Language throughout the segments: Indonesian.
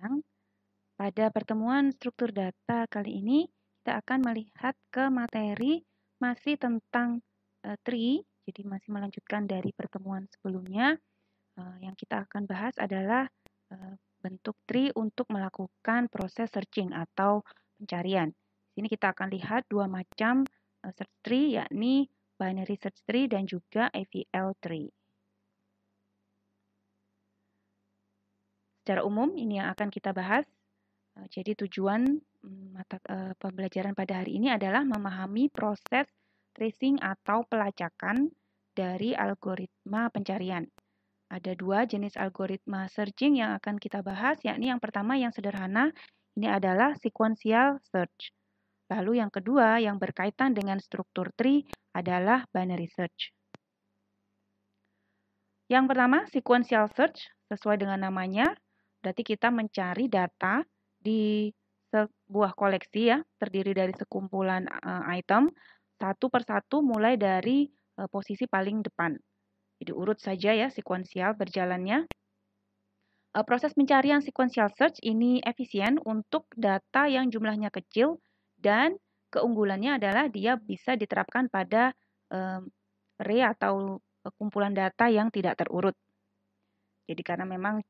sayang. Pada pertemuan struktur data kali ini, kita akan melihat ke materi masih tentang tree, jadi masih melanjutkan dari pertemuan sebelumnya. Yang kita akan bahas adalah bentuk tree untuk melakukan proses searching atau pencarian. Di sini kita akan lihat dua macam search tree, yakni binary search tree dan juga AVL tree. Secara umum ini yang akan kita bahas. Jadi tujuan mata pembelajaran pada hari ini adalah memahami proses tracing atau pelacakan dari algoritma pencarian. Ada dua jenis algoritma searching yang akan kita bahas, yakni yang pertama yang sederhana, ini adalah sequential search. Lalu yang kedua yang berkaitan dengan struktur tree adalah binary search. Yang pertama, sequential search, sesuai dengan namanya, berarti kita mencari data di sebuah koleksi ya, terdiri dari sekumpulan item, satu persatu mulai dari posisi paling depan. Jadi urut saja ya sequential berjalannya. Proses pencarian sequential search ini efisien untuk data yang jumlahnya kecil dan keunggulannya adalah dia bisa diterapkan pada array atau kumpulan data yang tidak terurut. Jadi karena memang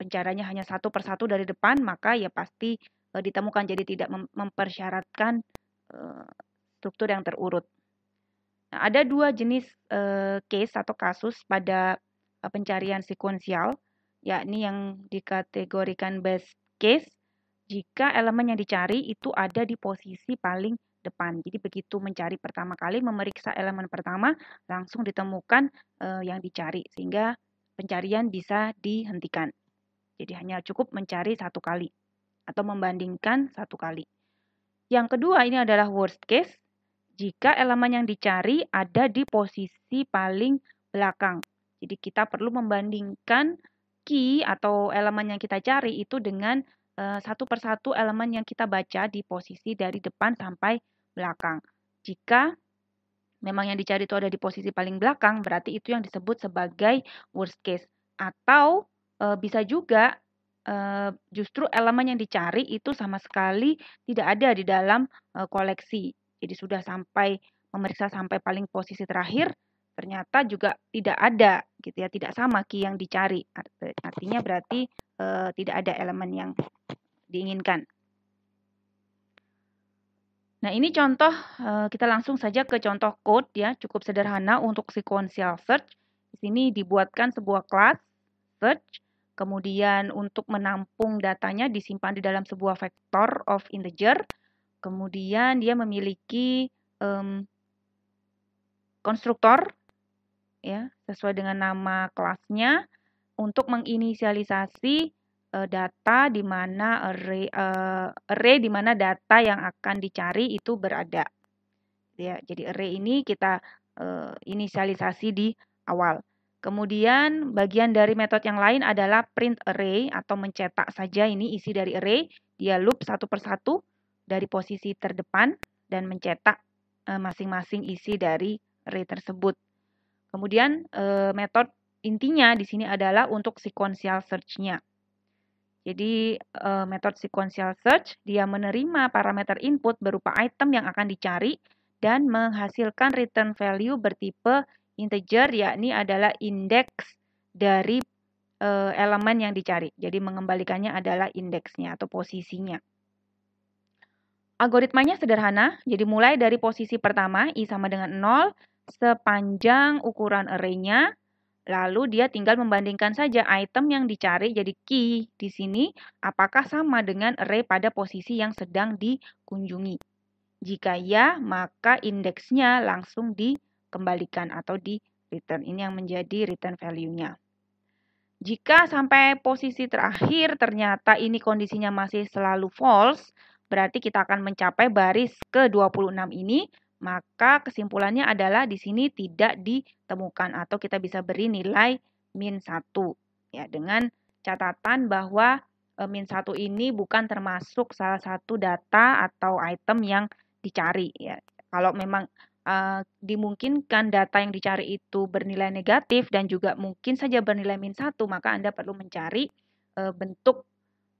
pencariannya hanya satu persatu dari depan, maka ya pasti ditemukan. Jadi tidak mempersyaratkan struktur yang terurut. Nah, ada dua jenis case atau kasus pada pencarian sekuensial, yakni yang dikategorikan best case jika elemen yang dicari itu ada di posisi paling depan. Jadi begitu mencari pertama kali, memeriksa elemen pertama, langsung ditemukan yang dicari, sehingga pencarian bisa dihentikan. Jadi hanya cukup mencari satu kali atau membandingkan satu kali. Yang kedua ini adalah worst case, jika elemen yang dicari ada di posisi paling belakang. Jadi kita perlu membandingkan key atau elemen yang kita cari itu dengan satu persatu elemen yang kita baca di posisi dari depan sampai belakang. Jika memang yang dicari itu ada di posisi paling belakang, berarti itu yang disebut sebagai worst case. Atau bisa juga justru elemen yang dicari itu sama sekali tidak ada di dalam koleksi. Jadi sudah sampai memeriksa sampai paling posisi terakhir, ternyata juga tidak ada gitu ya, tidak sama key yang dicari. Artinya berarti tidak ada elemen yang diinginkan. Nah, ini contoh, kita langsung saja ke contoh code ya, cukup sederhana untuk sequential search. Di sini dibuatkan sebuah kelas search, kemudian untuk menampung datanya disimpan di dalam sebuah vector of integer, kemudian dia memiliki konstruktor ya, sesuai dengan nama kelasnya untuk menginisialisasi data di mana array di mana data yang akan dicari itu berada. Ya, jadi array ini kita inisialisasi di awal. Kemudian bagian dari metode yang lain adalah print array atau mencetak saja ini isi dari array. Dia loop satu persatu dari posisi terdepan dan mencetak masing-masing isi dari array tersebut. Kemudian metode intinya di sini adalah untuk sequential search-nya. Jadi metode sequential search dia menerima parameter input berupa item yang akan dicari dan menghasilkan return value bertipe integer, yakni adalah indeks dari elemen yang dicari. Jadi mengembalikannya adalah indeksnya atau posisinya. Algoritmanya sederhana, jadi mulai dari posisi pertama I sama dengan 0 sepanjang ukuran array-nya. Lalu dia tinggal membandingkan saja item yang dicari, jadi key di sini, apakah sama dengan array pada posisi yang sedang dikunjungi. Jika ya, maka indeksnya langsung dikembalikan atau di return. Ini yang menjadi return value-nya. Jika sampai posisi terakhir ternyata ini kondisinya masih selalu false, berarti kita akan mencapai baris ke-26 ini, maka kesimpulannya adalah di sini tidak ditemukan atau kita bisa beri nilai min 1. Ya, dengan catatan bahwa min 1 ini bukan termasuk salah satu data atau item yang dicari ya. Kalau memang dimungkinkan data yang dicari itu bernilai negatif dan juga mungkin saja bernilai min 1, maka Anda perlu mencari bentuk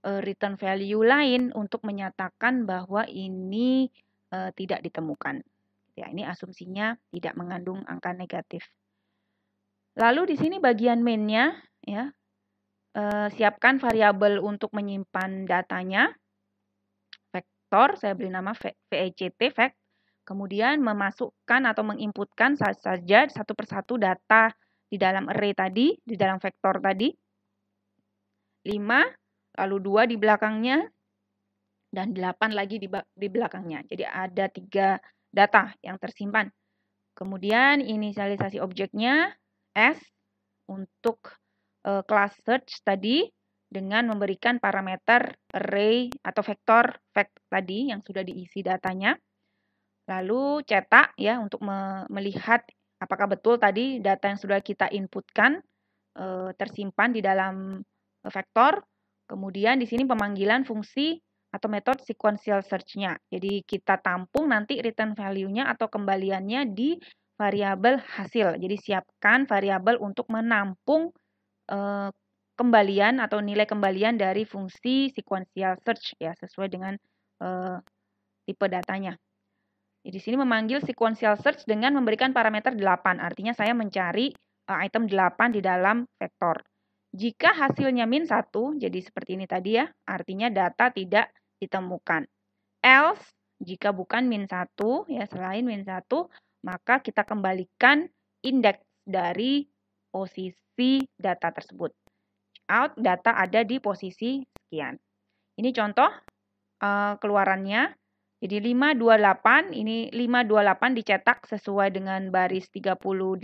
return value lain untuk menyatakan bahwa ini tidak ditemukan. Ya, ini asumsinya tidak mengandung angka negatif. Lalu di sini bagian main-nya, ya, siapkan variabel untuk menyimpan datanya, vektor, saya beri nama VECT, fact. Kemudian memasukkan atau menginputkan saja satu persatu data di dalam array tadi, di dalam vektor tadi. 5, lalu 2 di belakangnya, dan 8 lagi di belakangnya. Jadi ada 3 data yang tersimpan. Kemudian inisialisasi objeknya S untuk kelas search tadi dengan memberikan parameter array atau vektor fact tadi yang sudah diisi datanya. Lalu cetak ya untuk melihat apakah betul tadi data yang sudah kita inputkan tersimpan di dalam vektor. Kemudian di sini pemanggilan fungsi atau metode sequential search-nya. Jadi kita tampung nanti return value-nya atau kembaliannya di variabel hasil. Jadi siapkan variabel untuk menampung kembalian atau nilai kembalian dari fungsi sequential search ya sesuai dengan tipe datanya. Di sini memanggil sequential search dengan memberikan parameter 8. Artinya saya mencari item 8 di dalam vektor. Jika hasilnya min 1, jadi seperti ini tadi ya, artinya data tidak ditemukan. Else, jika bukan min 1, ya selain min 1, maka kita kembalikan indeks dari posisi data tersebut. Out, data ada di posisi sekian. Ini contoh keluarannya. Jadi 528, ini 528 dicetak sesuai dengan baris 38.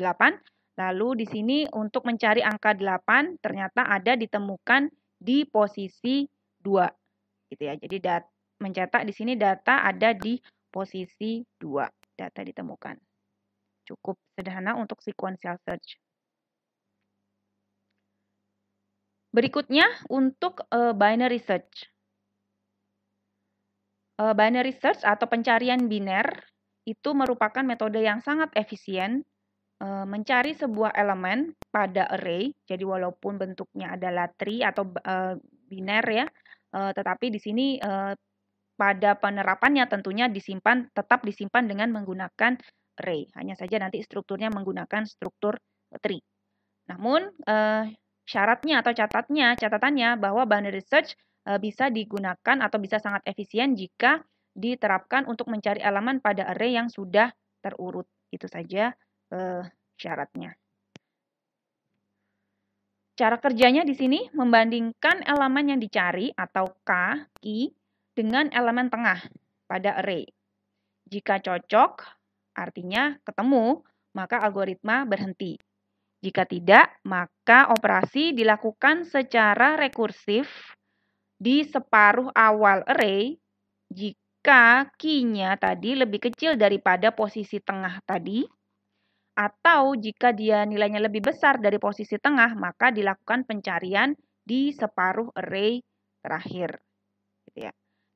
Lalu di sini untuk mencari angka 8 ternyata ada ditemukan di posisi 2. Gitu ya. Jadi mencetak di sini data ada di posisi 2. Data ditemukan. Cukup sederhana untuk sequential search. Berikutnya untuk binary search. Binary search atau pencarian biner itu merupakan metode yang sangat efisien mencari sebuah elemen pada array. Jadi walaupun bentuknya adalah tree atau biner ya, tetapi di sini pada penerapannya tentunya tetap disimpan dengan menggunakan array. Hanya saja nanti strukturnya menggunakan struktur tree. Namun syaratnya atau catatannya bahwa binary search bisa digunakan atau bisa sangat efisien jika diterapkan untuk mencari elemen pada array yang sudah terurut. Itu saja syaratnya. Cara kerjanya di sini membandingkan elemen yang dicari atau key dengan elemen tengah pada array. Jika cocok, artinya ketemu, maka algoritma berhenti. Jika tidak, maka operasi dilakukan secara rekursif di separuh awal array jika key-nya tadi lebih kecil daripada posisi tengah tadi, atau jika dia nilainya lebih besar dari posisi tengah, maka dilakukan pencarian di separuh array terakhir. Gitu ya.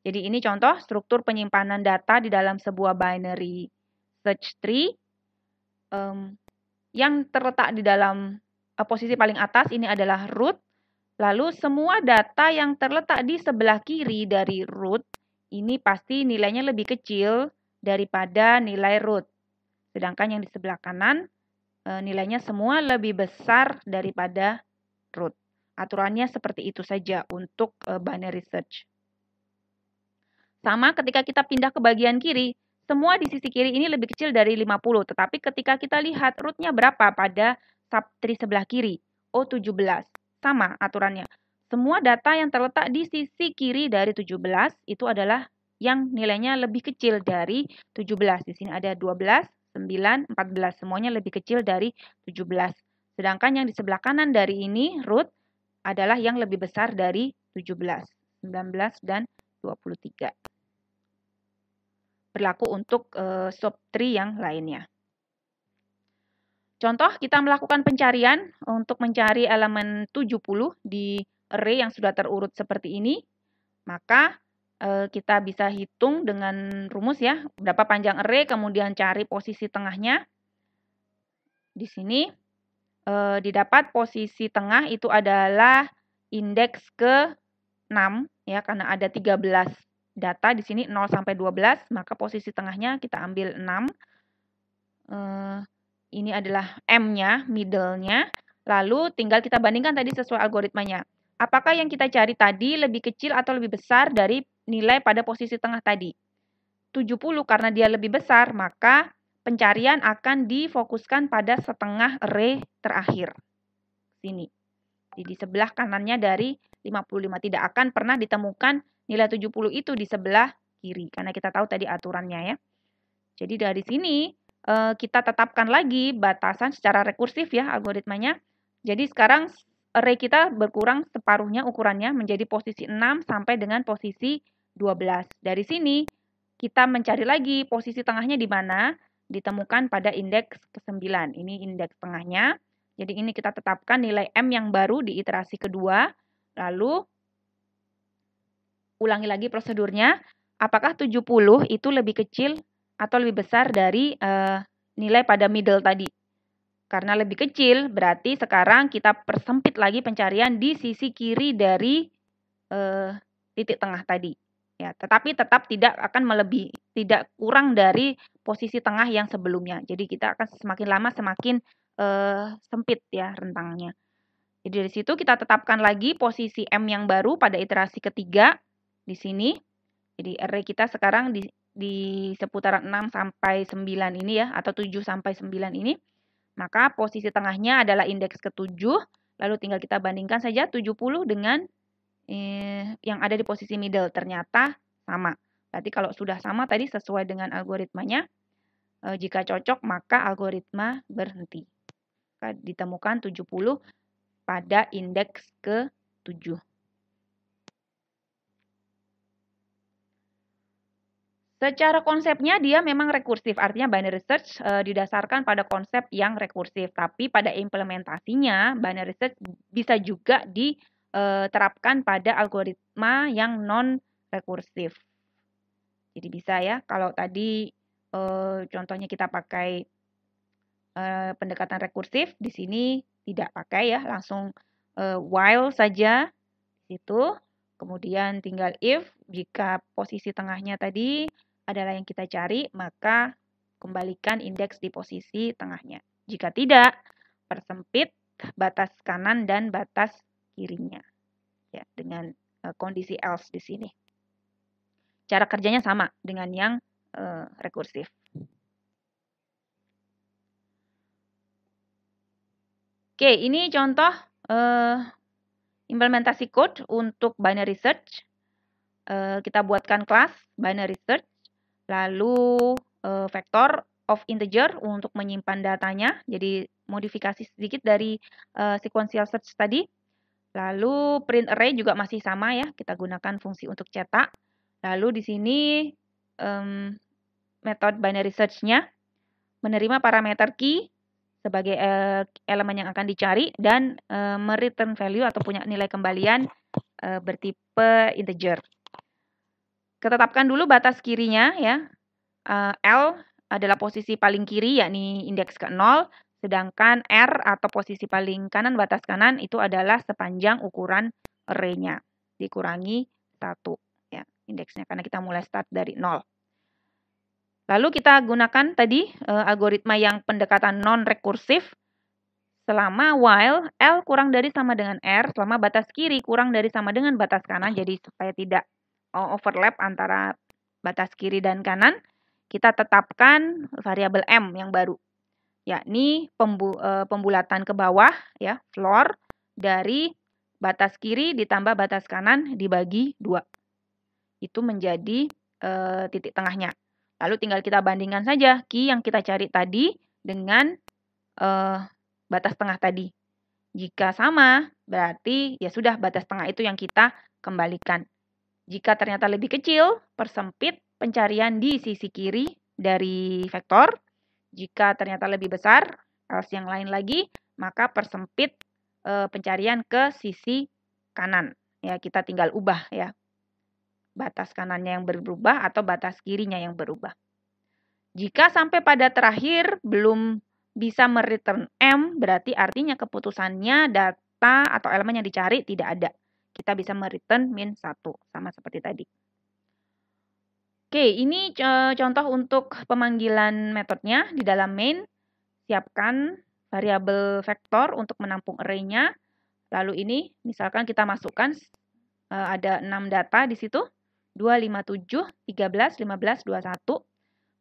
Jadi ini contoh struktur penyimpanan data di dalam sebuah binary search tree. Yang terletak di dalam posisi paling atas ini adalah root. Lalu semua data yang terletak di sebelah kiri dari root ini pasti nilainya lebih kecil daripada nilai root. Sedangkan yang di sebelah kanan nilainya semua lebih besar daripada root. Aturannya seperti itu saja untuk binary search. Sama ketika kita pindah ke bagian kiri, semua di sisi kiri ini lebih kecil dari 50. Tetapi ketika kita lihat rootnya berapa pada subtree sebelah kiri, 17. Sama aturannya. Semua data yang terletak di sisi kiri dari 17 itu adalah yang nilainya lebih kecil dari 17. Di sini ada 12, 9, 14. Semuanya lebih kecil dari 17. Sedangkan yang di sebelah kanan dari ini, root, adalah yang lebih besar dari 17. 19 dan 23. Berlaku untuk subtree yang lainnya. Contoh, kita melakukan pencarian untuk mencari elemen 70 di array yang sudah terurut seperti ini. Maka kita bisa hitung dengan rumus ya, berapa panjang array, kemudian cari posisi tengahnya. Di sini didapat posisi tengah itu adalah indeks ke 6 ya, karena ada 13 data di sini 0 sampai 12, maka posisi tengahnya kita ambil 6. Ini adalah M-nya, middle-nya. Lalu tinggal kita bandingkan tadi sesuai algoritmanya. Apakah yang kita cari tadi lebih kecil atau lebih besar dari nilai pada posisi tengah tadi? 70 karena dia lebih besar, maka pencarian akan difokuskan pada setengah array terakhir. Sini. Jadi di sebelah kanannya dari 55. Tidak akan pernah ditemukan nilai 70 itu di sebelah kiri. Karena kita tahu tadi aturannya ya. Jadi dari sini kita tetapkan lagi batasan secara rekursif ya algoritmanya. Jadi sekarang array kita berkurang separuhnya ukurannya menjadi posisi 6 sampai dengan posisi 12. Dari sini kita mencari lagi posisi tengahnya di mana, ditemukan pada indeks ke-9. Ini indeks tengahnya. Jadi ini kita tetapkan nilai M yang baru di iterasi kedua. Lalu ulangi lagi prosedurnya. Apakah 70 itu lebih kecil atau lebih besar dari nilai pada middle tadi? Karena lebih kecil, berarti sekarang kita persempit lagi pencarian di sisi kiri dari titik tengah tadi. Ya, tetapi tetap tidak akan melebihi, tidak kurang dari posisi tengah yang sebelumnya. Jadi kita akan semakin lama semakin sempit ya rentangnya. Jadi dari situ kita tetapkan lagi posisi M yang baru pada iterasi ketiga di sini. Jadi array kita sekarang di seputaran 6 sampai 9 ini ya, atau 7 sampai 9 ini. Maka posisi tengahnya adalah indeks ke-7, lalu tinggal kita bandingkan saja 70 dengan yang ada di posisi middle. Ternyata sama. Berarti kalau sudah sama tadi sesuai dengan algoritmanya, jika cocok maka algoritma berhenti. Ditemukan 70 pada indeks ke-7. Secara konsepnya dia memang rekursif, artinya binary search didasarkan pada konsep yang rekursif. Tapi pada implementasinya, binary search bisa juga diterapkan pada algoritma yang non-rekursif. Jadi bisa ya, kalau tadi contohnya kita pakai pendekatan rekursif, di sini tidak pakai ya, langsung while saja situ. Kemudian tinggal if, jika posisi tengahnya tadi adalah yang kita cari, maka kembalikan indeks di posisi tengahnya. Jika tidak, persempit batas kanan dan batas kirinya. Ya, dengan kondisi else di sini. Cara kerjanya sama dengan yang rekursif. Oke, ini contoh implementasi code untuk binary search. Kita buatkan kelas binary search, lalu vector of integer untuk menyimpan datanya. Jadi modifikasi sedikit dari sequential search tadi. Lalu print array juga masih sama ya, kita gunakan fungsi untuk cetak. Lalu di sini metode binary search-nya menerima parameter key sebagai elemen yang akan dicari dan mereturn value atau punya nilai kembalian bertipe integer. Tetapkan dulu batas kirinya ya. L adalah posisi paling kiri yakni indeks ke-0, sedangkan R atau posisi paling kanan batas kanan itu adalah sepanjang ukuran array-nya dikurangi 1 ya indeksnya karena kita mulai start dari 0. Lalu kita gunakan tadi algoritma yang pendekatan non-rekursif selama while L kurang dari sama dengan R, selama batas kiri kurang dari sama dengan batas kanan, jadi supaya tidak overlap antara batas kiri dan kanan, kita tetapkan variabel M yang baru, yakni pembulatan ke bawah, ya floor, dari batas kiri ditambah batas kanan dibagi 2. Itu menjadi titik tengahnya. Lalu tinggal kita bandingkan saja key yang kita cari tadi dengan batas tengah tadi. Jika sama, berarti ya sudah batas tengah itu yang kita kembalikan. Jika ternyata lebih kecil, persempit pencarian di sisi kiri dari vektor. Jika ternyata lebih besar, else yang lain lagi, maka persempit pencarian ke sisi kanan. Ya, kita tinggal ubah ya. Batas kanannya yang berubah atau batas kirinya yang berubah. Jika sampai pada terakhir belum bisa mereturn M, berarti artinya keputusannya data atau elemen yang dicari tidak ada. kita bisa mereturn min 1, sama seperti tadi. Oke, ini contoh untuk pemanggilan metodenya di dalam main. Siapkan variabel vektor untuk menampung array-nya. Lalu ini misalkan kita masukkan ada 6 data di situ. 2, 5, 7, 13, 15, 21.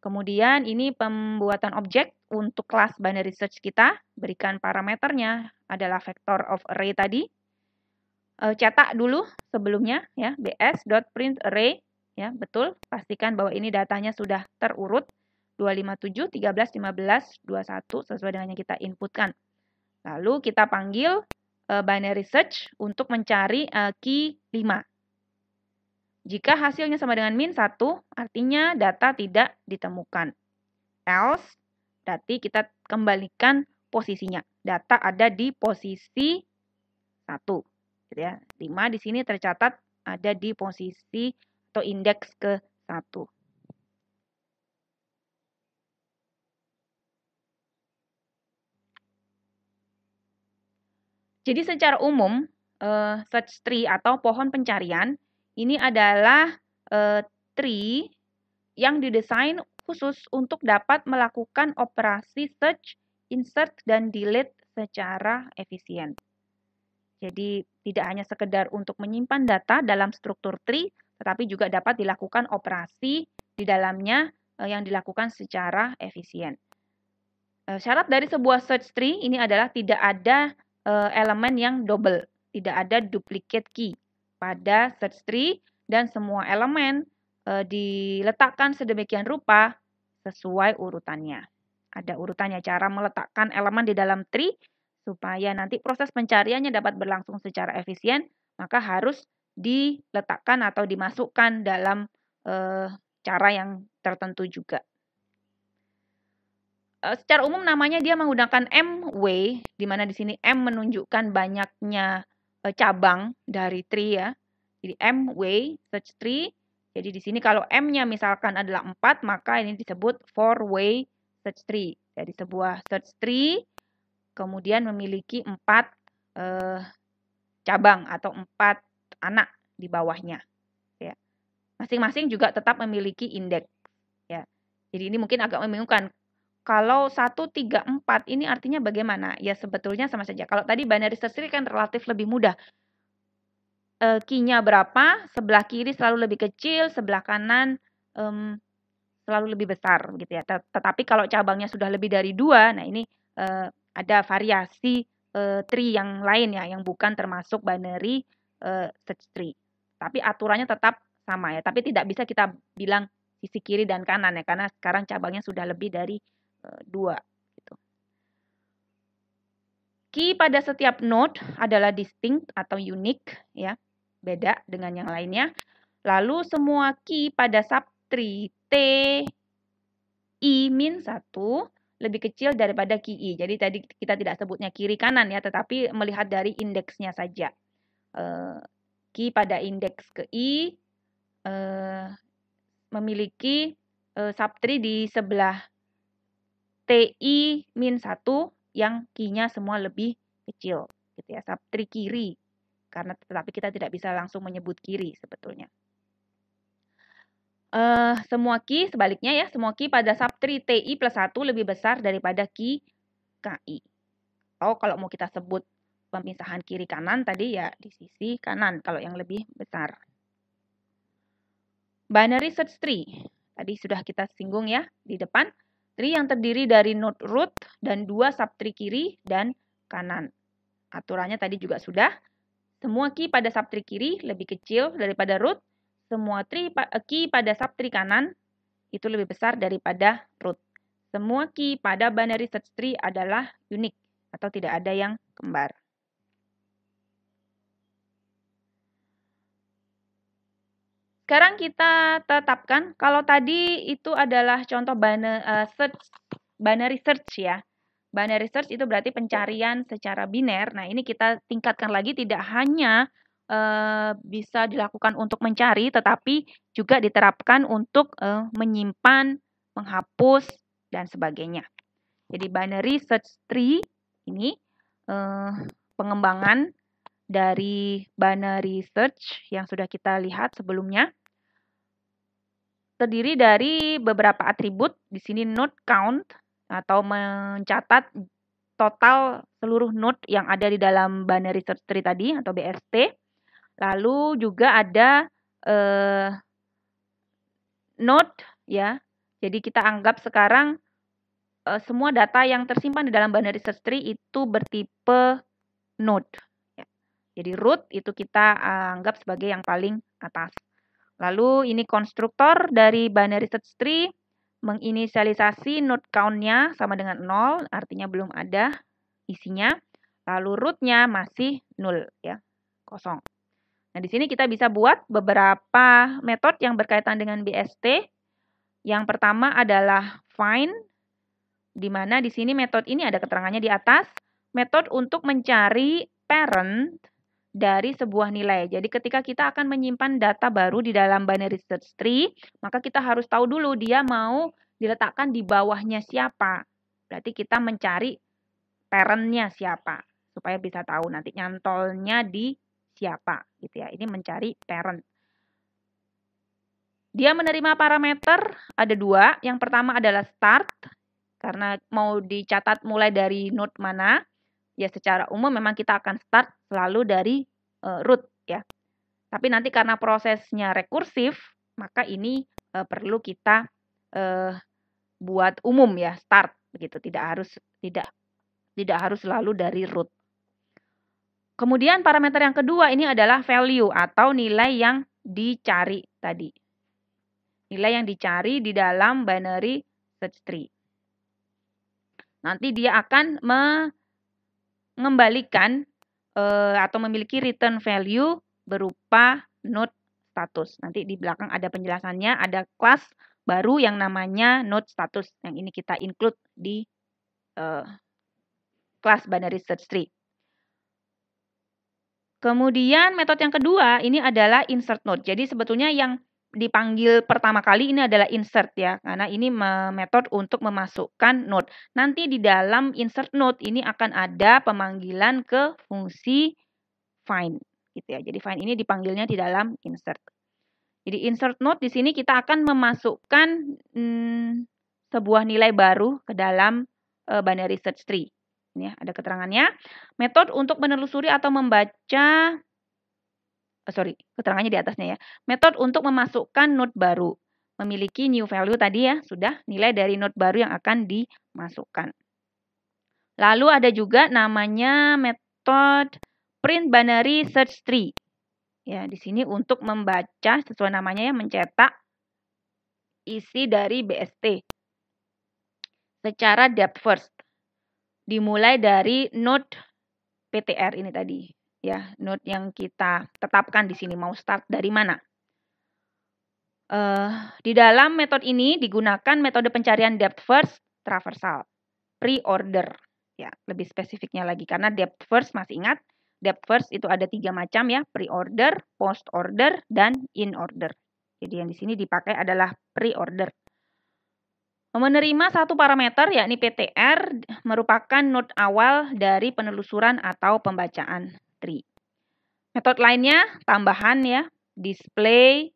Kemudian ini pembuatan objek untuk kelas binary search kita. Berikan parameternya adalah vector of array tadi. Cetak dulu sebelumnya ya, bs.printArray. Ya, betul. Pastikan bahwa ini datanya sudah terurut. 257, 13, 15, 21 sesuai dengan yang kita inputkan. Lalu kita panggil binary search untuk mencari key 5. Jika hasilnya sama dengan min 1, artinya data tidak ditemukan. Else, berarti kita kembalikan posisinya. Data ada di posisi 1. Gitu ya. 5 di sini tercatat ada di posisi atau indeks ke 1. Jadi secara umum, search tree atau pohon pencarian ini adalah tree yang didesain khusus untuk dapat melakukan operasi search, insert, dan delete secara efisien. Jadi tidak hanya sekedar untuk menyimpan data dalam struktur tree, tetapi juga dapat dilakukan operasi di dalamnya yang dilakukan secara efisien. Syarat dari sebuah search tree ini adalah tidak ada elemen yang double, tidak ada duplicate key pada search tree, dan semua elemen diletakkan sedemikian rupa sesuai urutannya. Ada urutannya, cara meletakkan elemen di dalam tree supaya nanti proses pencariannya dapat berlangsung secara efisien, maka harus diletakkan atau dimasukkan dalam cara yang tertentu juga. Secara umum namanya dia menggunakan M-way, di mana di sini M menunjukkan banyaknya cabang dari tree ya. Jadi M-way search tree. Jadi di sini kalau M-nya misalkan adalah 4, maka ini disebut 4-way search tree. Jadi sebuah search tree kemudian memiliki 4 cabang atau 4 anak di bawahnya. Ya. Masing-masing juga tetap memiliki indeks. Ya. Jadi ini mungkin agak membingungkan. Kalau 1, 3, 4 ini artinya bagaimana? Ya sebetulnya sama saja. Kalau tadi binary search tree kan relatif lebih mudah. Key-nya berapa, sebelah kiri selalu lebih kecil, sebelah kanan selalu lebih besar gitu ya. Tetapi kalau cabangnya sudah lebih dari 2, nah ini ada variasi tree yang lain ya, yang bukan termasuk binary search tree. Tapi aturannya tetap sama ya. Tapi tidak bisa kita bilang sisi kiri dan kanan ya, karena sekarang cabangnya sudah lebih dari 2. Gitu. Key pada setiap node adalah distinct atau unique ya, beda dengan yang lainnya. Lalu semua key pada subtree T I min 1 lebih kecil daripada key I. Jadi tadi kita tidak sebutnya kiri kanan ya, tetapi melihat dari indeksnya saja. Key pada indeks ke I memiliki subtree di sebelah TI min 1 yang key-nya semua lebih kecil gitu ya, subtree kiri. Karena tetapi kita tidak bisa langsung menyebut kiri sebetulnya. Semua key sebaliknya ya, semua key pada subtree TI plus 1 lebih besar daripada key KI. Atau kalau mau kita sebut pemisahan kiri kanan tadi ya di sisi kanan kalau yang lebih besar. Binary search tree. Tadi sudah kita singgung ya di depan. Tree yang terdiri dari node root dan 2 subtree kiri dan kanan. Aturannya tadi juga sudah. Semua key pada subtree kiri lebih kecil daripada root. Semua key pada subtree kanan itu lebih besar daripada root. Semua key pada binary search tree adalah unik atau tidak ada yang kembar. Sekarang kita tetapkan, kalau tadi itu adalah contoh binary search ya. Binary search itu berarti pencarian secara biner. Nah ini kita tingkatkan lagi, tidak hanya bisa dilakukan untuk mencari, tetapi juga diterapkan untuk menyimpan, menghapus, dan sebagainya. Jadi binary search tree ini pengembangan dari binary search yang sudah kita lihat sebelumnya. Terdiri dari beberapa atribut, di sini node count atau mencatat total seluruh node yang ada di dalam binary search tree tadi atau BST. Lalu juga ada node ya. Jadi kita anggap sekarang semua data yang tersimpan di dalam binary search tree itu bertipe node. Ya. Jadi root itu kita anggap sebagai yang paling atas. Lalu ini konstruktor dari binary search tree menginisialisasi node count-nya sama dengan 0, artinya belum ada isinya. Lalu root-nya masih 0 ya, kosong. Nah, di sini kita bisa buat beberapa metode yang berkaitan dengan BST. Yang pertama adalah find, di mana di sini metode ini ada keterangannya di atas. Metode untuk mencari parent dari sebuah nilai. Jadi ketika kita akan menyimpan data baru di dalam binary search tree, maka kita harus tahu dulu dia mau diletakkan di bawahnya siapa. Berarti kita mencari parent-nya siapa, supaya bisa tahu nanti nyantolnya di siapa gitu ya. Ini mencari parent. Dia menerima parameter ada 2. Yang pertama adalah start, karena mau dicatat mulai dari node mana. Ya secara umum memang kita akan start selalu dari root ya. Tapi nanti karena prosesnya rekursif, maka ini perlu kita buat umum ya, start begitu. Tidak harus selalu dari root. Kemudian parameter yang kedua ini adalah value atau nilai yang dicari tadi. Nilai yang dicari di dalam binary search tree. Nanti dia akan mengembalikan atau memiliki return value berupa node status. Nanti di belakang ada penjelasannya, ada kelas baru yang namanya node status. Yang ini kita include di kelas binary search tree. Kemudian metode yang kedua ini adalah insert node. Jadi sebetulnya yang dipanggil pertama kali ini adalah insert ya, karena ini metode untuk memasukkan node. Nanti di dalam insert node ini akan ada pemanggilan ke fungsi find gitu ya. Jadi find ini dipanggilnya di dalam insert. Jadi insert node di sini kita akan memasukkan sebuah nilai baru ke dalam binary search tree. Ini ya, ada keterangannya. Metode untuk menelusuri atau membaca keterangannya di atasnya ya. Metode untuk memasukkan node baru. Memiliki new value tadi ya, sudah nilai dari node baru yang akan dimasukkan. Lalu ada juga namanya metode print binary search tree. Ya, di sini untuk membaca sesuai namanya ya, mencetak isi dari BST secara depth first. Dimulai dari node PTR ini tadi. Ya, node yang kita tetapkan di sini mau start dari mana. Di dalam metode ini digunakan metode pencarian depth first traversal, pre-order. Ya, lebih spesifiknya lagi karena depth first masih ingat, depth first itu ada 3 macam ya, pre-order, post-order, dan in-order. Jadi yang di sini dipakai adalah pre-order. Menerima satu parameter yakni PTR merupakan node awal dari penelusuran atau pembacaan tree. Metode lainnya tambahan ya, display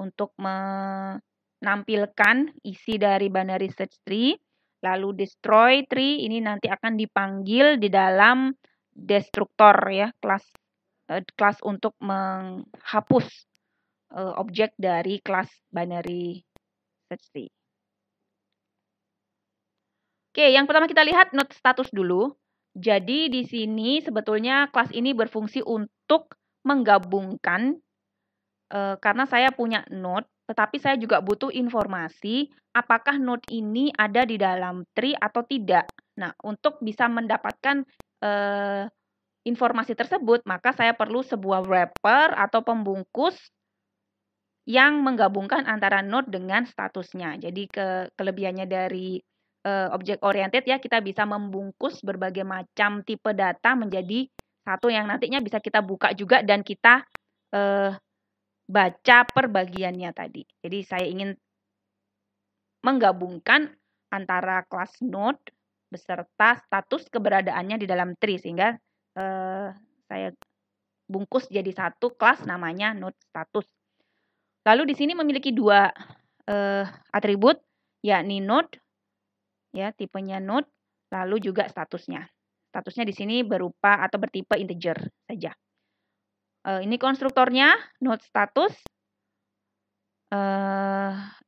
untuk menampilkan isi dari binary search tree, lalu destroy tree ini nanti akan dipanggil di dalam destruktor ya, kelas untuk menghapus objek dari kelas binary search tree. Oke, yang pertama kita lihat node status dulu. Jadi di sini sebetulnya kelas ini berfungsi untuk menggabungkan karena saya punya node, tetapi saya juga butuh informasi apakah node ini ada di dalam tree atau tidak. Nah, untuk bisa mendapatkan informasi tersebut, maka saya perlu sebuah wrapper atau pembungkus yang menggabungkan antara node dengan statusnya. Jadi kelebihannya dari object oriented ya, kita bisa membungkus berbagai macam tipe data menjadi satu yang nantinya bisa kita buka juga dan kita baca per bagiannya tadi. Jadi saya ingin menggabungkan antara kelas node beserta status keberadaannya di dalam tree sehingga saya bungkus jadi satu kelas namanya node status. Lalu di sini memiliki dua atribut, yakni node, ya tipenya node, lalu juga statusnya. Statusnya di sini berupa atau bertipe integer saja. Ini konstruktornya node status,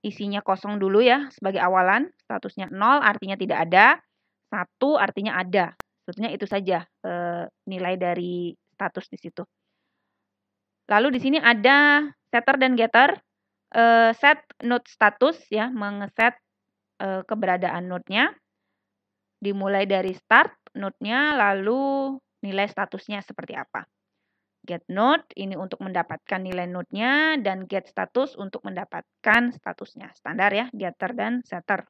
isinya kosong dulu ya sebagai awalan. Statusnya 0 artinya tidak ada, 1 artinya ada. Sebetulnya itu saja nilai dari status di situ. Lalu di sini ada setter dan getter. Set node status ya, mengeset keberadaan node-nya. Dimulai dari start node-nya, lalu nilai statusnya seperti apa. Get node ini untuk mendapatkan nilai node-nya, dan get status untuk mendapatkan statusnya. Standar ya, getter dan setter.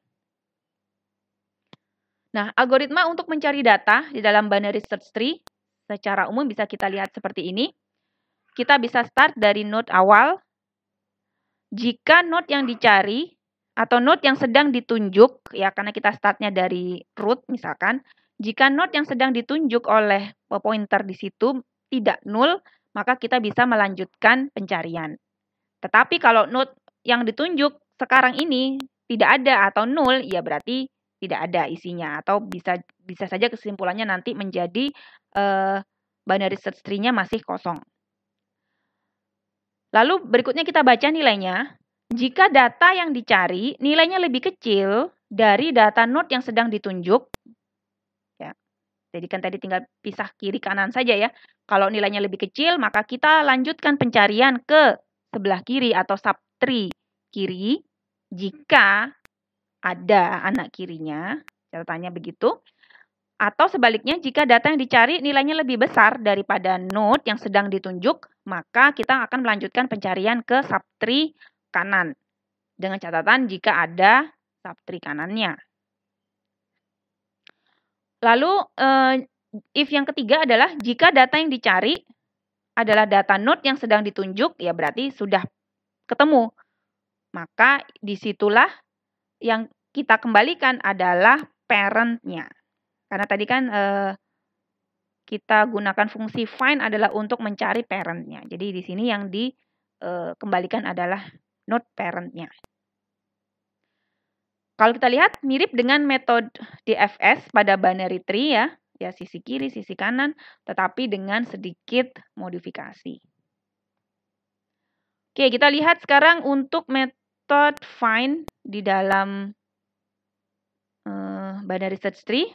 Nah, algoritma untuk mencari data di dalam binary search tree secara umum bisa kita lihat seperti ini. Kita bisa start dari node awal. Jika node yang dicari atau node yang sedang ditunjuk, ya karena kita startnya dari root misalkan, jika node yang sedang ditunjuk oleh pointer di situ tidak null, maka kita bisa melanjutkan pencarian. Tetapi kalau node yang ditunjuk sekarang ini tidak ada atau null, ya berarti tidak ada isinya, atau bisa saja kesimpulannya nanti menjadi binary search tree-nya masih kosong. Lalu berikutnya kita baca nilainya. Jika data yang dicari nilainya lebih kecil dari data node yang sedang ditunjuk, ya. Jadi kan tadi tinggal pisah kiri kanan saja ya. Kalau nilainya lebih kecil, maka kita lanjutkan pencarian ke sebelah kiri atau subtree kiri. Jika ada anak kirinya, catatannya begitu. Atau sebaliknya, jika data yang dicari nilainya lebih besar daripada node yang sedang ditunjuk, maka kita akan melanjutkan pencarian ke subtree kanan. Dengan catatan jika ada subtree kanannya. Lalu, if yang ketiga adalah jika data yang dicari adalah data node yang sedang ditunjuk, ya berarti sudah ketemu. Maka disitulah yang kita kembalikan adalah parent-nya. Karena tadi kan kita gunakan fungsi find adalah untuk mencari parent-nya. Jadi di sini yang dikembalikan adalah node parent-nya. Kalau kita lihat mirip dengan metode DFS pada binary tree ya sisi kiri, sisi kanan, tetapi dengan sedikit modifikasi. Oke, kita lihat sekarang untuk metode find di dalam binary search tree.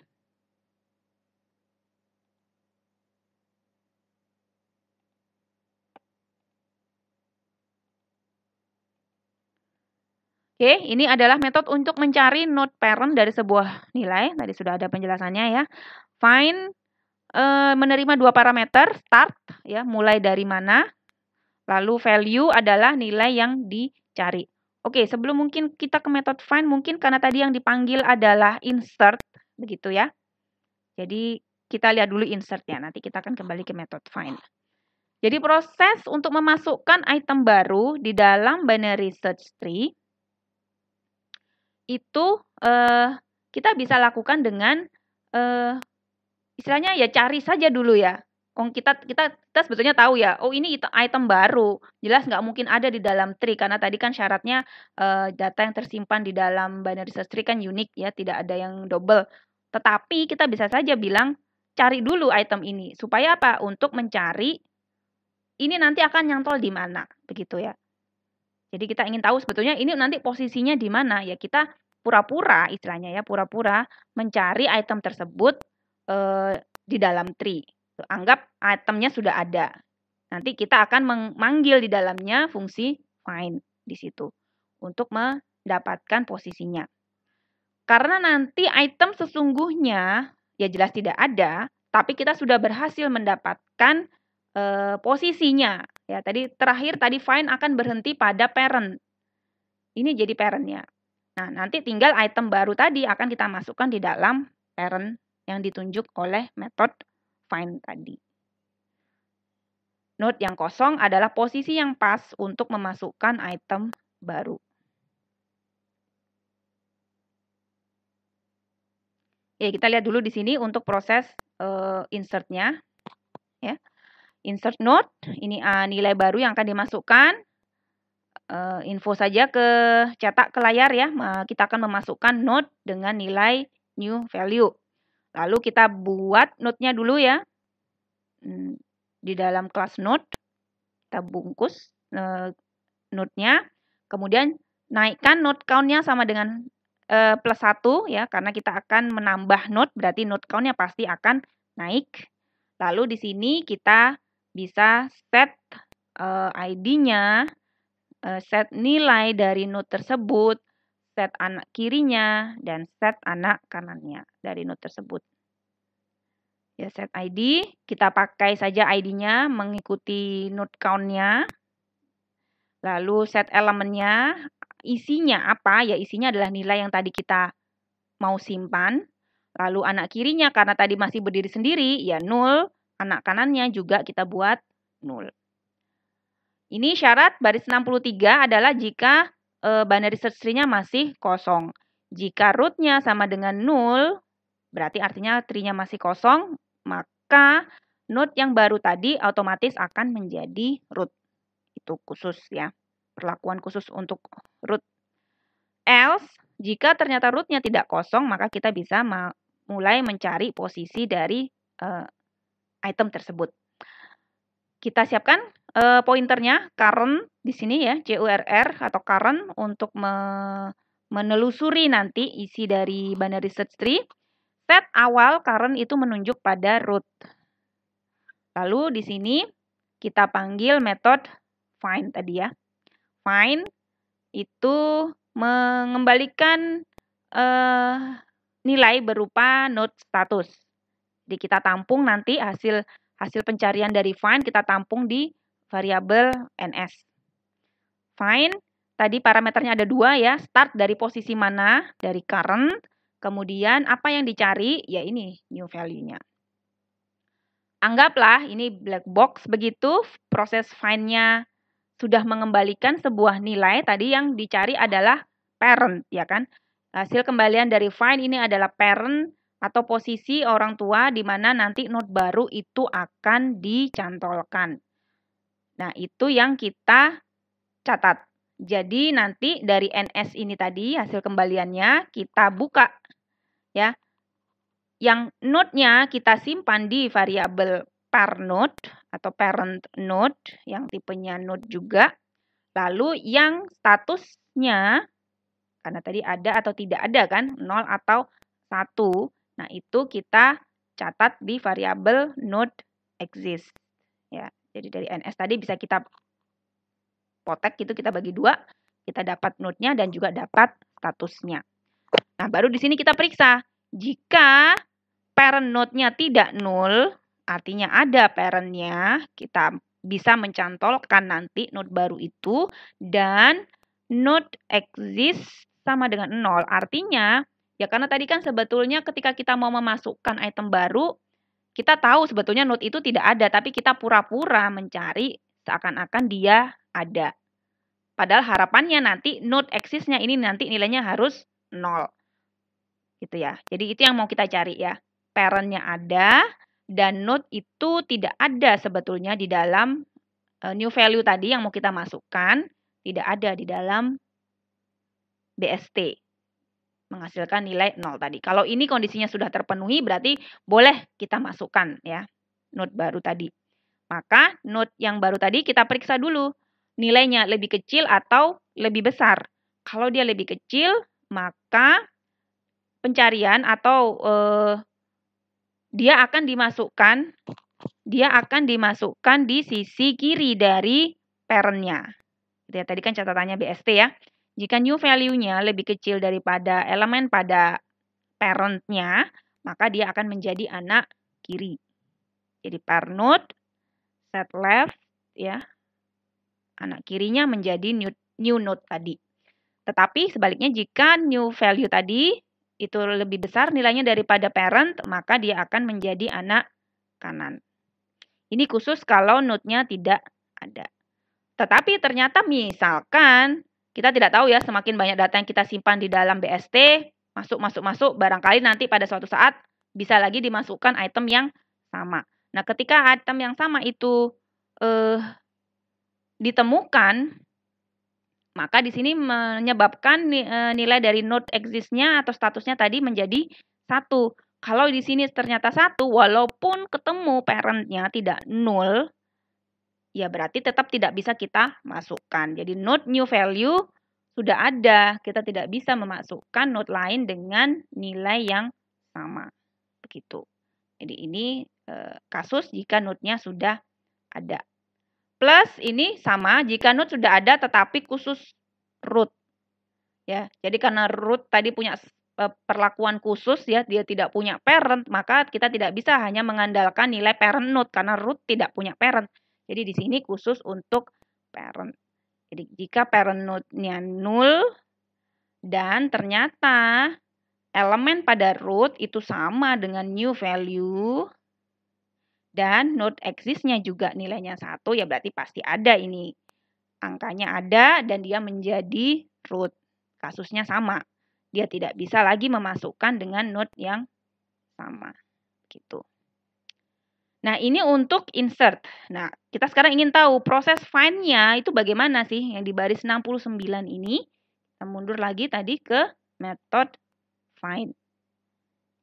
Oke, ini adalah metode untuk mencari node parent dari sebuah nilai. Tadi sudah ada penjelasannya ya. Find menerima dua parameter, start ya, mulai dari mana. Lalu value adalah nilai yang dicari. Oke, sebelum mungkin kita ke metode find, mungkin karena tadi yang dipanggil adalah insert, begitu ya. Jadi kita lihat dulu insert-nya, nanti kita akan kembali ke metode find. Jadi proses untuk memasukkan item baru di dalam binary search tree itu kita bisa lakukan dengan istilahnya ya cari saja dulu ya. Kita sebetulnya tahu ya, oh ini item baru, jelas nggak mungkin ada di dalam tree karena tadi kan syaratnya data yang tersimpan di dalam binary search tree kan unik ya, tidak ada yang double. Tetapi kita bisa saja bilang cari dulu item ini supaya apa? Untuk mencari ini nanti akan nyantol di mana, begitu ya. Jadi kita ingin tahu sebetulnya ini nanti posisinya di mana ya, kita pura-pura istilahnya ya, pura-pura mencari item tersebut di dalam tree. Anggap itemnya sudah ada. Nanti kita akan memanggil di dalamnya fungsi find di situ untuk mendapatkan posisinya. Karena nanti item sesungguhnya ya jelas tidak ada, tapi kita sudah berhasil mendapatkan posisinya. Ya, terakhir find akan berhenti pada parent. Ini jadi parent-nya. Nah, nanti tinggal item baru tadi akan kita masukkan di dalam parent yang ditunjuk oleh metode find tadi. Node yang kosong adalah posisi yang pas untuk memasukkan item baru. Ya, kita lihat dulu di sini untuk proses insert-nya. Ya. insert node, ini nilai baru yang akan dimasukkan. Info saja ke cetak ke layar ya. Kita akan memasukkan node dengan nilai new value. Lalu kita buat node-nya dulu ya. Di dalam kelas node kita bungkus node-nya. Kemudian naikkan node count-nya sama dengan plus 1 ya, karena kita akan menambah node, berarti node count-nya pasti akan naik. Lalu di sini kita bisa set ID-nya, set nilai dari node tersebut, set anak kirinya, dan set anak kanannya dari node tersebut. Ya, set ID, kita pakai saja ID-nya mengikuti node count-nya. Lalu set elemennya, isinya apa? Ya, isinya adalah nilai yang tadi kita mau simpan. Lalu anak kirinya karena tadi masih berdiri sendiri, ya 0. Anak kanannya juga kita buat 0. Ini syarat baris 63 adalah jika binary search tree-nya masih kosong. Jika root-nya sama dengan 0, berarti artinya tree-nya masih kosong, maka node yang baru tadi otomatis akan menjadi root. Itu khusus ya, perlakuan khusus untuk root. Else, jika ternyata root-nya tidak kosong, maka kita bisa mulai mencari posisi dari item tersebut. Kita siapkan pointernya current di sini ya, curr atau current untuk menelusuri nanti isi dari binary search tree. Set awal current itu menunjuk pada root. Lalu di sini kita panggil metode find tadi ya. Find itu mengembalikan nilai berupa node status. Jadi kita tampung nanti hasil pencarian dari find kita tampung di variabel ns. Find tadi parameternya ada 2 ya, start dari posisi mana, dari current, kemudian apa yang dicari, ya ini new value-nya. Anggaplah ini black box, begitu proses find-nya sudah mengembalikan sebuah nilai, tadi yang dicari adalah parent, ya kan? Hasil kembalian dari find ini adalah parent atau posisi orang tua di mana nanti node baru itu akan dicantolkan. Nah, itu yang kita catat. Jadi nanti dari NS ini tadi hasil kembaliannya kita buka ya. Yang node-nya kita simpan di variabel par node atau parent node yang tipenya node juga. Lalu yang statusnya karena tadi ada atau tidak ada kan, 0 atau 1. Nah, itu kita catat di variabel node exist. Ya, jadi dari ns tadi bisa kita potek gitu, kita bagi 2, kita dapat node-nya dan juga dapat statusnya. Nah, baru di sini kita periksa. Jika parent node-nya tidak 0, artinya ada parent-nya, kita bisa mencantolkan nanti node baru itu dan node exist sama dengan 0. Artinya, ya karena tadi kan sebetulnya ketika kita mau memasukkan item baru, kita tahu sebetulnya node itu tidak ada, tapi kita pura-pura mencari seakan-akan dia ada. Padahal harapannya nanti node exist-nya ini nanti nilainya harus 0. Gitu ya. Jadi itu yang mau kita cari ya. Parent-nya ada dan node itu tidak ada sebetulnya di dalam new value tadi yang mau kita masukkan, tidak ada di dalam BST. Menghasilkan nilai 0 tadi. Kalau ini kondisinya sudah terpenuhi berarti boleh kita masukkan ya node baru tadi. Maka node yang baru tadi kita periksa dulu nilainya lebih kecil atau lebih besar. Kalau dia lebih kecil maka pencarian atau dia akan dimasukkan di sisi kiri dari parent-nya. Tadi kan catatannya BST ya. Jika new value-nya lebih kecil daripada elemen pada parent-nya, maka dia akan menjadi anak kiri. Jadi par node, set left, ya. Anak kirinya menjadi new node tadi. Tetapi sebaliknya jika new value tadi itu lebih besar nilainya daripada parent, maka dia akan menjadi anak kanan. Ini khusus kalau node-nya tidak ada. Tetapi ternyata misalkan kita tidak tahu ya, semakin banyak data yang kita simpan di dalam BST, masuk, barangkali nanti pada suatu saat bisa lagi dimasukkan item yang sama. Nah, ketika item yang sama itu ditemukan, maka di sini menyebabkan nilai dari node exist-nya atau statusnya tadi menjadi 1. Kalau di sini ternyata 1, walaupun ketemu parent-nya tidak null, ya berarti tetap tidak bisa kita masukkan. Jadi node new value sudah ada, kita tidak bisa memasukkan node lain dengan nilai yang sama. Begitu. Jadi ini kasus jika node-nya sudah ada. Plus ini sama jika node sudah ada tetapi khusus root. Ya, jadi karena root tadi punya perlakuan khusus ya, dia tidak punya parent, maka kita tidak bisa hanya mengandalkan nilai parent node karena root tidak punya parent. Jadi di sini khusus untuk parent. Jadi jika parent node-nya null dan ternyata elemen pada root itu sama dengan new value dan node exist-nya juga nilainya 1, ya berarti pasti ada ini. Angkanya ada dan dia menjadi root. Kasusnya sama. Dia tidak bisa lagi memasukkan dengan node yang sama. Gitu. Nah, ini untuk insert. Nah, kita sekarang ingin tahu proses find-nya itu bagaimana sih yang di baris 69 ini. Kita mundur lagi tadi ke method find.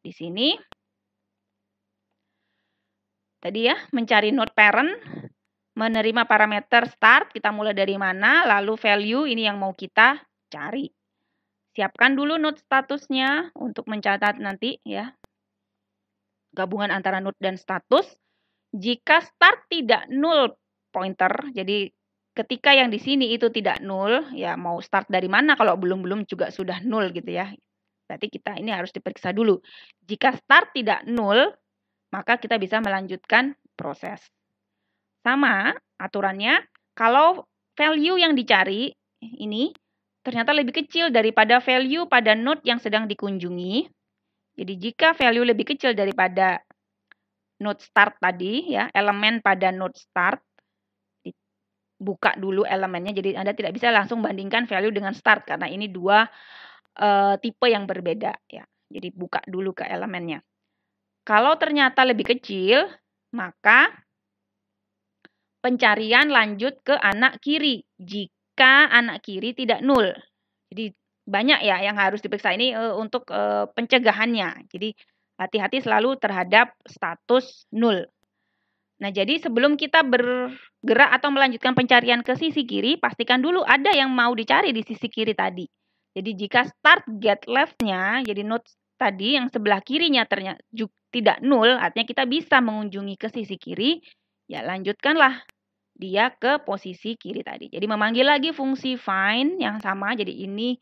Di sini tadi ya, mencari node parent, menerima parameter start, kita mulai dari mana, lalu value ini yang mau kita cari. Siapkan dulu node statusnya untuk mencatat nanti ya. Gabungan antara node dan status. Jika start tidak null pointer, jadi ketika yang di sini itu tidak null, ya mau start dari mana kalau belum juga sudah null gitu ya. Berarti kita ini harus diperiksa dulu. Jika start tidak null, maka kita bisa melanjutkan proses. Sama aturannya, kalau value yang dicari ini ternyata lebih kecil daripada value pada node yang sedang dikunjungi. Jadi jika value lebih kecil daripada node start tadi ya, elemen pada node start, buka dulu elemennya. Jadi Anda tidak bisa langsung bandingkan value dengan start karena ini dua tipe yang berbeda ya. Jadi buka dulu ke elemennya. Kalau ternyata lebih kecil, maka pencarian lanjut ke anak kiri jika anak kiri tidak null. Jadi banyak ya yang harus diperiksa ini untuk pencegahannya. Jadi hati-hati selalu terhadap status null. Nah, jadi sebelum kita bergerak atau melanjutkan pencarian ke sisi kiri, pastikan dulu ada yang mau dicari di sisi kiri tadi. Jadi jika start get left-nya, jadi node tadi yang sebelah kirinya ternyata tidak null, artinya kita bisa mengunjungi ke sisi kiri, ya lanjutkanlah dia ke posisi kiri tadi. Jadi memanggil lagi fungsi find yang sama, jadi ini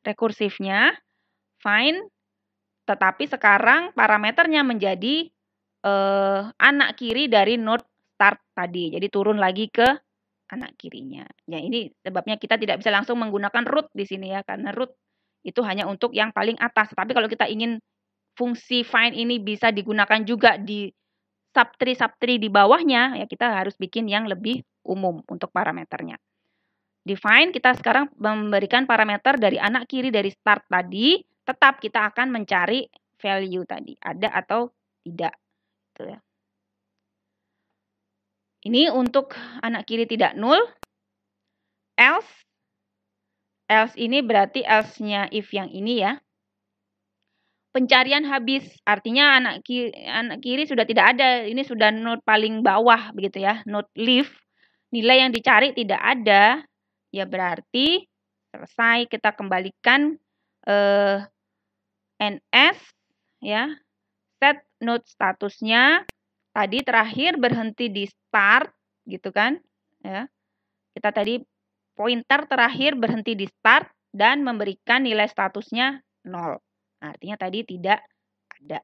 rekursifnya find, tetapi sekarang parameternya menjadi anak kiri dari node start tadi. Jadi turun lagi ke anak kirinya. Ya, ini sebabnya kita tidak bisa langsung menggunakan root di sini ya, karena root itu hanya untuk yang paling atas. Tapi kalau kita ingin fungsi find ini bisa digunakan juga di subtree di bawahnya, ya kita harus bikin yang lebih umum untuk parameternya. Di find kita sekarang memberikan parameter dari anak kiri dari start tadi, tetap kita akan mencari value tadi, ada atau tidak. Gitu ya. Ini untuk anak kiri tidak null. Else ini berarti else-nya if yang ini ya. Pencarian habis, artinya anak kiri sudah tidak ada, ini sudah node paling bawah begitu ya, node leave. Nilai yang dicari tidak ada, ya berarti selesai, kita kembalikan ns ya. Set node statusnya tadi terakhir berhenti di start gitu kan ya. Kita tadi pointer terakhir berhenti di start dan memberikan nilai statusnya 0. Artinya tadi tidak ada.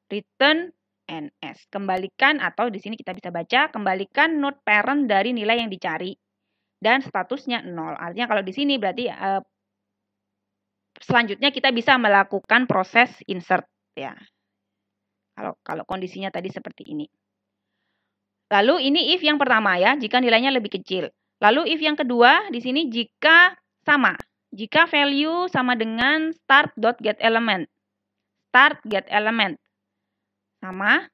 Return ns. Kembalikan atau di sini kita bisa baca kembalikan node parent dari nilai yang dicari dan statusnya 0. Artinya kalau di sini berarti selanjutnya kita bisa melakukan proses insert ya. Kalau kondisinya tadi seperti ini. Lalu ini if yang pertama ya, jika nilainya lebih kecil. Lalu if yang kedua di sini jika sama. Jika value sama dengan start.getElement. Start get element. Sama.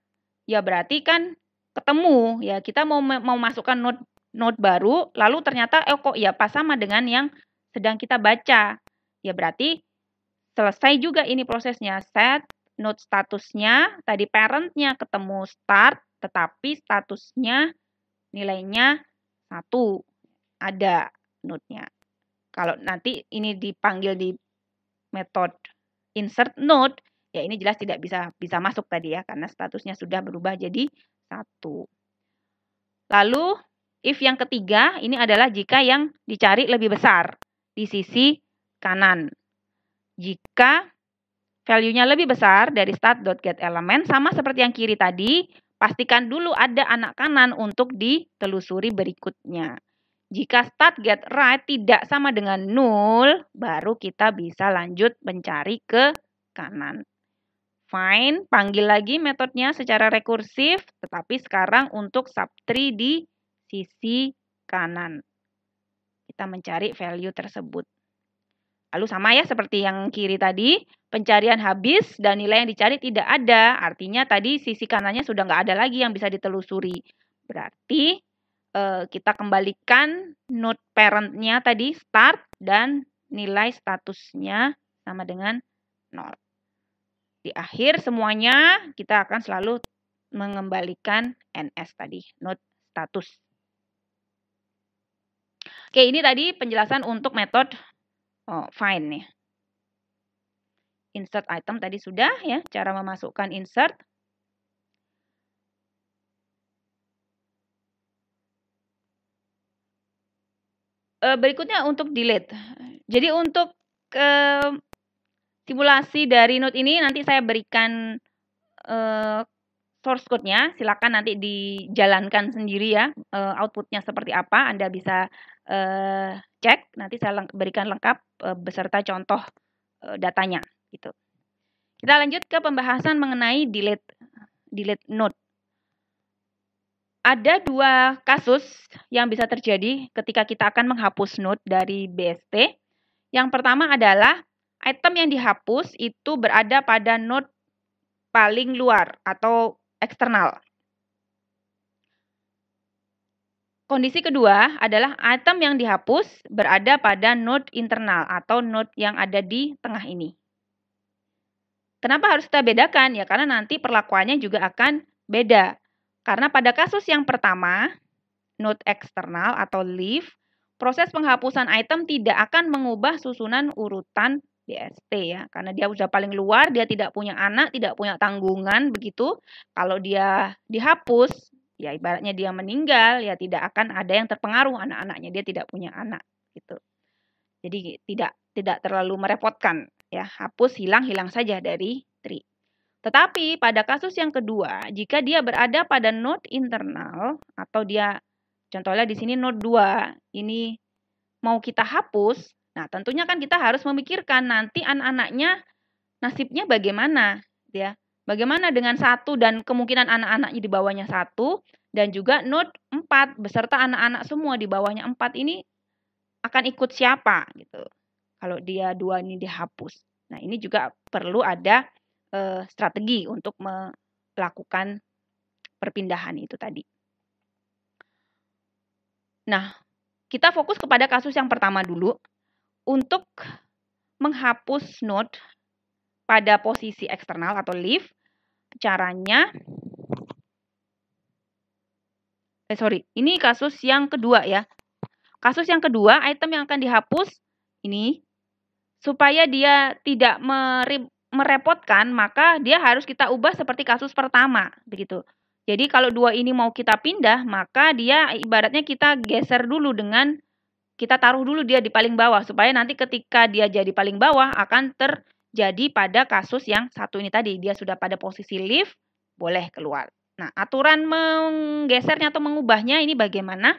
ya berarti kan ketemu ya, kita mau masukkan note baru, lalu ternyata kok ya pas sama dengan yang sedang kita baca. Ya berarti selesai juga ini prosesnya. Set note statusnya, tadi parentnya ketemu start, tetapi statusnya nilainya 1. Ada note-nya. Kalau nanti ini dipanggil di metode insert note, ya ini jelas tidak bisa masuk tadi ya, karena statusnya sudah berubah jadi 1. Lalu, if yang ketiga, ini adalah jika yang dicari lebih besar di sisi kanan. Jika value-nya lebih besar dari start.getElement, sama seperti yang kiri tadi, pastikan dulu ada anak kanan untuk ditelusuri berikutnya. Jika start.getRight tidak sama dengan 0, baru kita bisa lanjut mencari ke kanan. Find, panggil lagi metodenya secara rekursif, tetapi sekarang untuk subtree di sisi kanan. Kita mencari value tersebut. Lalu sama ya seperti yang kiri tadi, pencarian habis dan nilai yang dicari tidak ada. Artinya tadi sisi kanannya sudah nggak ada lagi yang bisa ditelusuri. Berarti kita kembalikan node parent-nya tadi start dan nilai statusnya sama dengan 0. Di akhir semuanya kita akan selalu mengembalikan NS tadi, node status. Oke, ini tadi penjelasan untuk metode find nih. Insert item tadi sudah ya, cara memasukkan insert. Berikutnya untuk delete. Jadi untuk simulasi dari node ini nanti saya berikan source code-nya. Silakan nanti dijalankan sendiri ya, output-nya seperti apa. Anda bisa cek. Nanti saya berikan lengkap beserta contoh datanya. Gitu. Kita lanjut ke pembahasan mengenai delete node. Ada 2 kasus yang bisa terjadi ketika kita akan menghapus node dari BST. Yang pertama adalah item yang dihapus itu berada pada node paling luar atau eksternal. Kondisi kedua adalah item yang dihapus berada pada node internal atau node yang ada di tengah ini. Kenapa harus kita bedakan? Ya karena nanti perlakuannya juga akan beda. Karena pada kasus yang pertama, node eksternal atau leaf, proses penghapusan item tidak akan mengubah susunan urutan BST ya. Karena dia sudah paling luar, dia tidak punya anak, tidak punya tanggungan begitu. Kalau dia dihapus, ya ibaratnya dia meninggal, ya tidak akan ada yang terpengaruh anak-anaknya, dia tidak punya anak gitu. Jadi tidak terlalu merepotkan ya, hapus hilang saja dari tree. Tetapi pada kasus yang kedua, jika dia berada pada node internal atau dia contohnya di sini node 2, ini mau kita hapus, nah tentunya kan kita harus memikirkan nanti anak-anaknya nasibnya bagaimana ya. Bagaimana dengan 1 dan kemungkinan anak-anaknya di bawahnya 1 dan juga node 4 beserta anak-anak semua di bawahnya 4 ini akan ikut siapa gitu. Kalau dia 2 ini dihapus. Nah, ini juga perlu ada strategi untuk melakukan perpindahan itu tadi. Nah, kita fokus kepada kasus yang pertama dulu. Untuk menghapus node pada posisi eksternal atau leaf, caranya, ini kasus yang kedua ya. Kasus yang kedua, item yang akan dihapus ini, supaya dia tidak merepotkan, maka dia harus kita ubah seperti kasus pertama, begitu. Jadi kalau 2 ini mau kita pindah, maka dia ibaratnya kita geser dulu dengan, kita taruh dulu dia di paling bawah, supaya nanti ketika dia jadi paling bawah, akan terjadi pada kasus yang satu ini tadi, dia sudah pada posisi leaf, boleh keluar. Nah, aturan menggesernya atau mengubahnya ini bagaimana?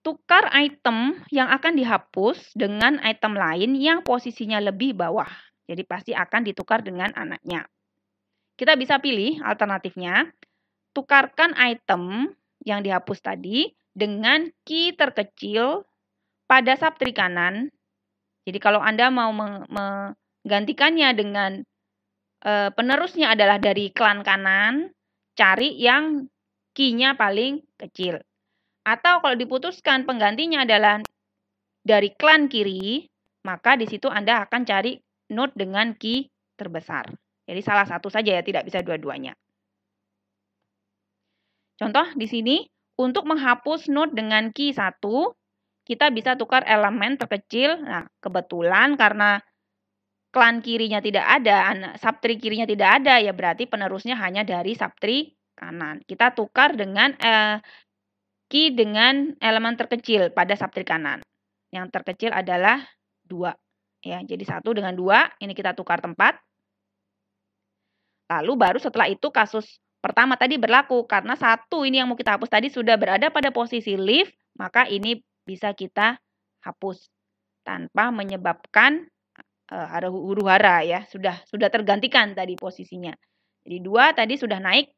Tukar item yang akan dihapus dengan item lain yang posisinya lebih bawah. Jadi pasti akan ditukar dengan anaknya. Kita bisa pilih alternatifnya, tukarkan item yang dihapus tadi dengan key terkecil pada subtree kanan. Jadi kalau Anda mau menggantikannya dengan penerusnya adalah dari klan kanan, cari yang key-nya paling kecil. Atau kalau diputuskan penggantinya adalah dari klan kiri, maka di situ Anda akan cari node dengan key terbesar. Jadi salah satu saja ya, tidak bisa dua-duanya. Contoh di sini, untuk menghapus node dengan key 1, kita bisa tukar elemen terkecil. Nah, kebetulan karena klan kirinya tidak ada, subtree kirinya tidak ada, ya berarti penerusnya hanya dari subtree kanan. Kita tukar dengan key dengan elemen terkecil pada subtree kanan. Yang terkecil adalah 2. Ya, jadi 1 dengan 2, ini kita tukar tempat. Lalu baru setelah itu kasus pertama tadi berlaku. Karena 1 ini yang mau kita hapus tadi sudah berada pada posisi leave, maka ini bisa kita hapus tanpa menyebabkan ada huru-hara ya. Sudah tergantikan tadi posisinya. Jadi 2 tadi sudah naik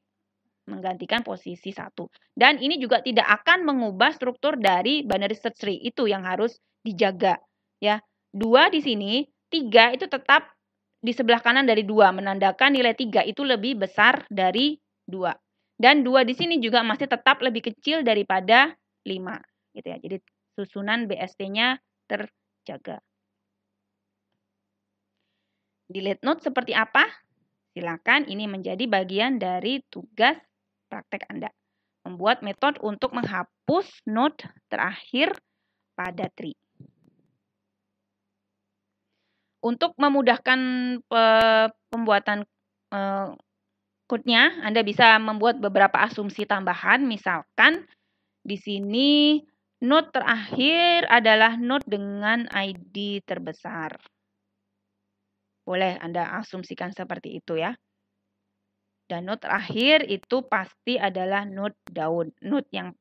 menggantikan posisi 1. Dan ini juga tidak akan mengubah struktur dari binary search tree. Itu yang harus dijaga ya. 2 di sini, 3 itu tetap di sebelah kanan dari 2, menandakan nilai 3 itu lebih besar dari 2. Dan 2 di sini juga masih tetap lebih kecil daripada 5 gitu ya. Jadi susunan BST-nya terjaga. Delete node seperti apa? Silakan, ini menjadi bagian dari tugas praktek Anda. Membuat metode untuk menghapus node terakhir pada tree. Untuk memudahkan pembuatan code-nya, Anda bisa membuat beberapa asumsi tambahan. Misalkan di sini node terakhir adalah node dengan ID terbesar. Boleh Anda asumsikan seperti itu ya. Dan node terakhir itu pasti adalah node daun, node yang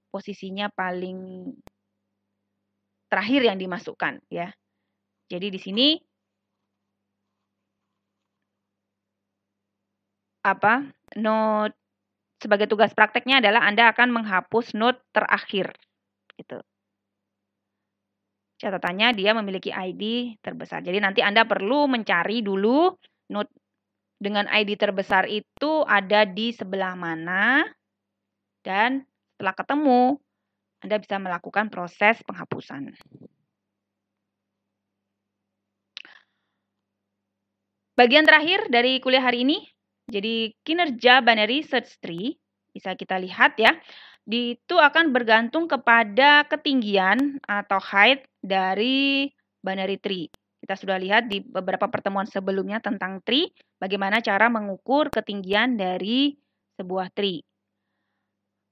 posisinya paling terakhir yang dimasukkan ya. Jadi di sini node sebagai tugas prakteknya adalah Anda akan menghapus node terakhir gitu. Catatannya dia memiliki ID terbesar. Jadi nanti Anda perlu mencari dulu node dengan ID terbesar itu ada di sebelah mana, dan setelah ketemu Anda bisa melakukan proses penghapusan. Bagian terakhir dari kuliah hari ini, jadi kinerja binary search tree, bisa kita lihat ya, itu akan bergantung kepada ketinggian atau height dari binary tree. Kita sudah lihat di beberapa pertemuan sebelumnya tentang tree, bagaimana cara mengukur ketinggian dari sebuah tree.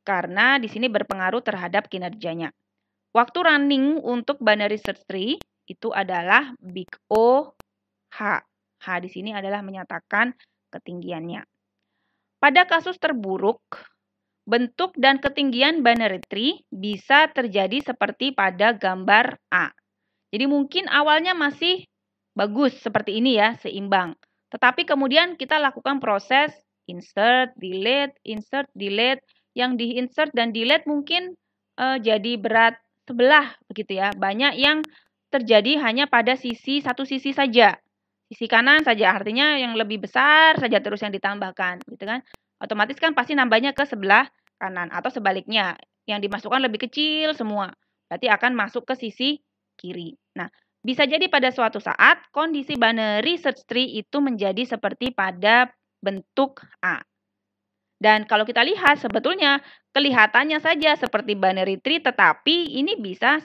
Karena di sini berpengaruh terhadap kinerjanya. Waktu running untuk binary search tree itu adalah big O, H. H di sini adalah menyatakan ketinggiannya. Pada kasus terburuk, bentuk dan ketinggian binary tree bisa terjadi seperti pada gambar A. Jadi mungkin awalnya masih bagus seperti ini ya, seimbang. Tetapi kemudian kita lakukan proses insert, delete. Yang di-insert dan delete mungkin jadi berat sebelah begitu ya. Banyak yang terjadi hanya pada satu sisi saja. Sisi kanan saja, artinya yang lebih besar saja terus yang ditambahkan, gitu kan. Otomatis kan pasti nambahnya ke sebelah kanan atau sebaliknya, yang dimasukkan lebih kecil semua. Berarti akan masuk ke sisi kiri. Nah, bisa jadi pada suatu saat kondisi binary search tree itu menjadi seperti pada bentuk A. Dan kalau kita lihat sebetulnya kelihatannya saja seperti binary tree, tetapi ini bisa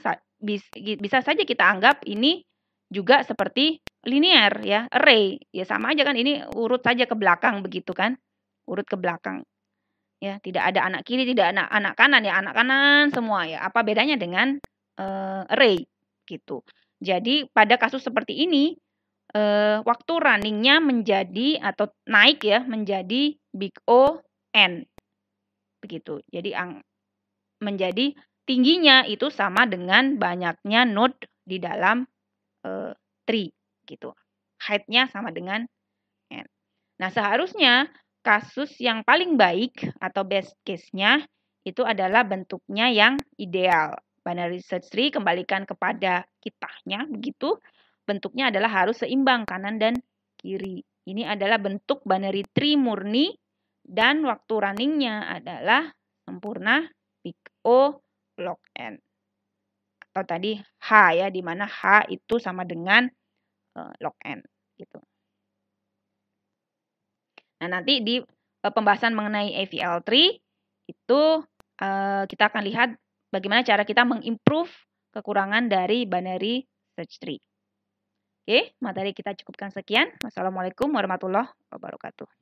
saja kita anggap ini juga seperti linear ya, array. Ya sama aja kan, ini urut saja ke belakang begitu kan. Urut ke belakang. Ya, tidak ada anak kiri, tidak ada anak kanan ya, anak kanan semua ya. Apa bedanya dengan array gitu. Jadi pada kasus seperti ini waktu runningnya menjadi atau naik ya menjadi big O N. Begitu. Jadi menjadi tingginya itu sama dengan banyaknya node di dalam tree gitu. Height-nya sama dengan N. Nah, seharusnya kasus yang paling baik atau best case-nya itu adalah bentuknya yang ideal. Binary search tree kembalikan kepada kitanya begitu. Bentuknya adalah harus seimbang kanan dan kiri. Ini adalah bentuk binary tree murni dan waktu runningnya adalah sempurna big O log N. Atau tadi H ya, di mana H itu sama dengan log N gitu. Nah, nanti di pembahasan mengenai AVL tree itu kita akan lihat bagaimana cara kita mengimprove kekurangan dari binary search tree. Oke, materi kita cukupkan sekian. Wassalamualaikum warahmatullahi wabarakatuh.